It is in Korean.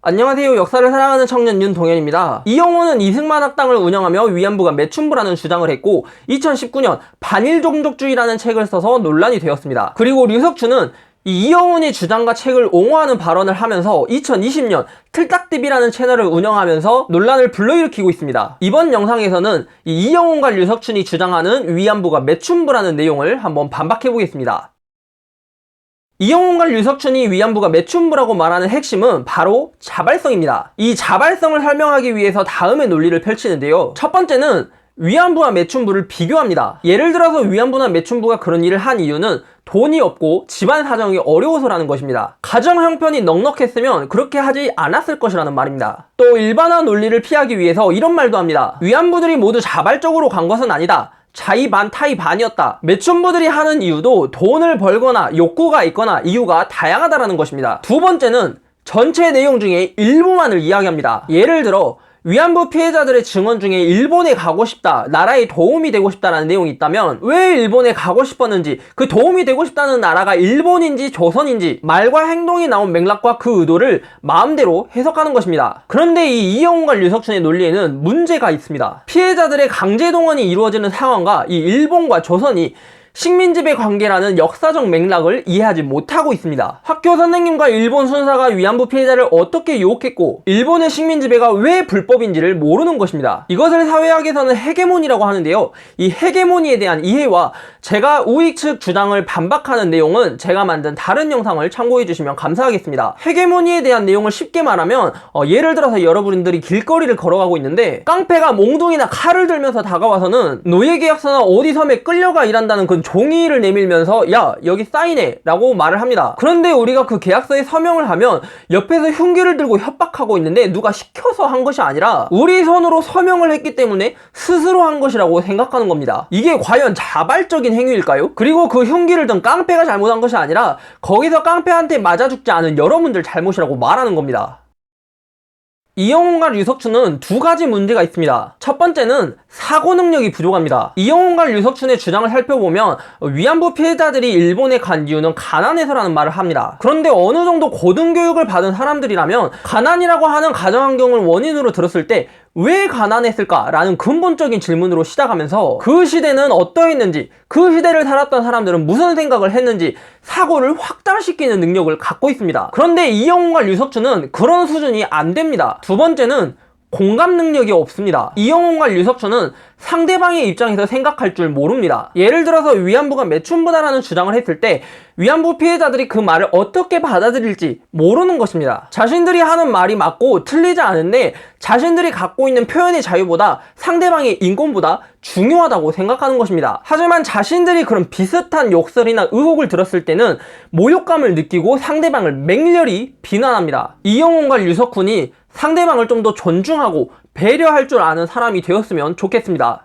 안녕하세요. 역사를 사랑하는 청년 윤동현입니다. 이영호는 이승만 학당을 운영하며 위안부가 매춘부라는 주장을 했고 2019년 반일종족주의라는 책을 써서 논란이 되었습니다. 그리고 류석춘은 이영훈의 주장과 책을 옹호하는 발언을 하면서 2020년 틀딱TV라는 채널을 운영하면서 논란을 불러일으키고 있습니다. 이번 영상에서는 이영훈과 류석춘이 주장하는 위안부가 매춘부라는 내용을 한번 반박해보겠습니다. 이영훈과 류석춘이 위안부가 매춘부라고 말하는 핵심은 바로 자발성입니다. 이 자발성을 설명하기 위해서 다음의 논리를 펼치는데요. 첫 번째는 위안부와 매춘부를 비교합니다. 예를 들어서 위안부나 매춘부가 그런 일을 한 이유는 돈이 없고 집안 사정이 어려워서라는 것입니다. 가정 형편이 넉넉했으면 그렇게 하지 않았을 것이라는 말입니다. 또 일반화 논리를 피하기 위해서 이런 말도 합니다. 위안부들이 모두 자발적으로 간 것은 아니다. 자의 반 타의 반이었다. 매춘부들이 하는 이유도 돈을 벌거나 욕구가 있거나 이유가 다양하다라는 것입니다. 두 번째는 전체 내용 중에 일부만을 이야기합니다. 예를 들어 위안부 피해자들의 증언 중에 일본에 가고 싶다, 나라에 도움이 되고 싶다라는 내용이 있다면 왜 일본에 가고 싶었는지, 그 도움이 되고 싶다는 나라가 일본인지 조선인지 말과 행동이 나온 맥락과 그 의도를 마음대로 해석하는 것입니다. 그런데 이 이영훈과 류석춘의 논리에는 문제가 있습니다. 피해자들의 강제 동원이 이루어지는 상황과 이 일본과 조선이 식민지배 관계라는 역사적 맥락을 이해하지 못하고 있습니다. 학교 선생님과 일본 순사가 위안부 피해자를 어떻게 유혹했고 일본의 식민지배가 왜 불법인지를 모르는 것입니다. 이것을 사회학에서는 헤게모니라고 하는데요. 이 헤게모니에 대한 이해와 제가 우익 측 주장을 반박하는 내용은 제가 만든 다른 영상을 참고해 주시면 감사하겠습니다. 헤게모니에 대한 내용을 쉽게 말하면 예를 들어서 여러분들이 길거리를 걸어가고 있는데 깡패가 몽둥이나 칼을 들면서 다가와서는 노예계약서나 어디 섬에 끌려가 일한다는 그 종이를 내밀면서 야 여기 사인해 라고 말을 합니다. 그런데 우리가 그 계약서에 서명을 하면 옆에서 흉기를 들고 협박하고 있는데 누가 시켜서 한 것이 아니라 우리 손으로 서명을 했기 때문에 스스로 한 것이라고 생각하는 겁니다. 이게 과연 자발적인 행위일까요? 그리고 그 흉기를 든 깡패가 잘못한 것이 아니라 거기서 깡패한테 맞아 죽지 않은 여러분들 잘못이라고 말하는 겁니다. 이영훈과 류석춘은 두 가지 문제가 있습니다. 첫 번째는 사고 능력이 부족합니다. 이영훈과 류석춘의 주장을 살펴보면 위안부 피해자들이 일본에 간 이유는 가난해서라는 말을 합니다. 그런데 어느 정도 고등교육을 받은 사람들이라면 가난이라고 하는 가정환경을 원인으로 들었을 때 왜 가난했을까라는 근본적인 질문으로 시작하면서 그 시대는 어떠했는지, 그 시대를 살았던 사람들은 무슨 생각을 했는지 사고를 확장시키는 능력을 갖고 있습니다. 그런데 이영훈과 류석춘은 그런 수준이 안 됩니다. 두 번째는 공감 능력이 없습니다. 이영훈과 류석춘은 상대방의 입장에서 생각할 줄 모릅니다. 예를 들어서 위안부가 매춘부다라는 주장을 했을 때 위안부 피해자들이 그 말을 어떻게 받아들일지 모르는 것입니다. 자신들이 하는 말이 맞고 틀리지 않은데 자신들이 갖고 있는 표현의 자유보다 상대방의 인권보다 중요하다고 생각하는 것입니다. 하지만 자신들이 그런 비슷한 욕설이나 의혹을 들었을 때는 모욕감을 느끼고 상대방을 맹렬히 비난합니다. 이영훈과 류석춘이 상대방을 좀 더 존중하고 배려할 줄 아는 사람이 되었으면 좋겠습니다.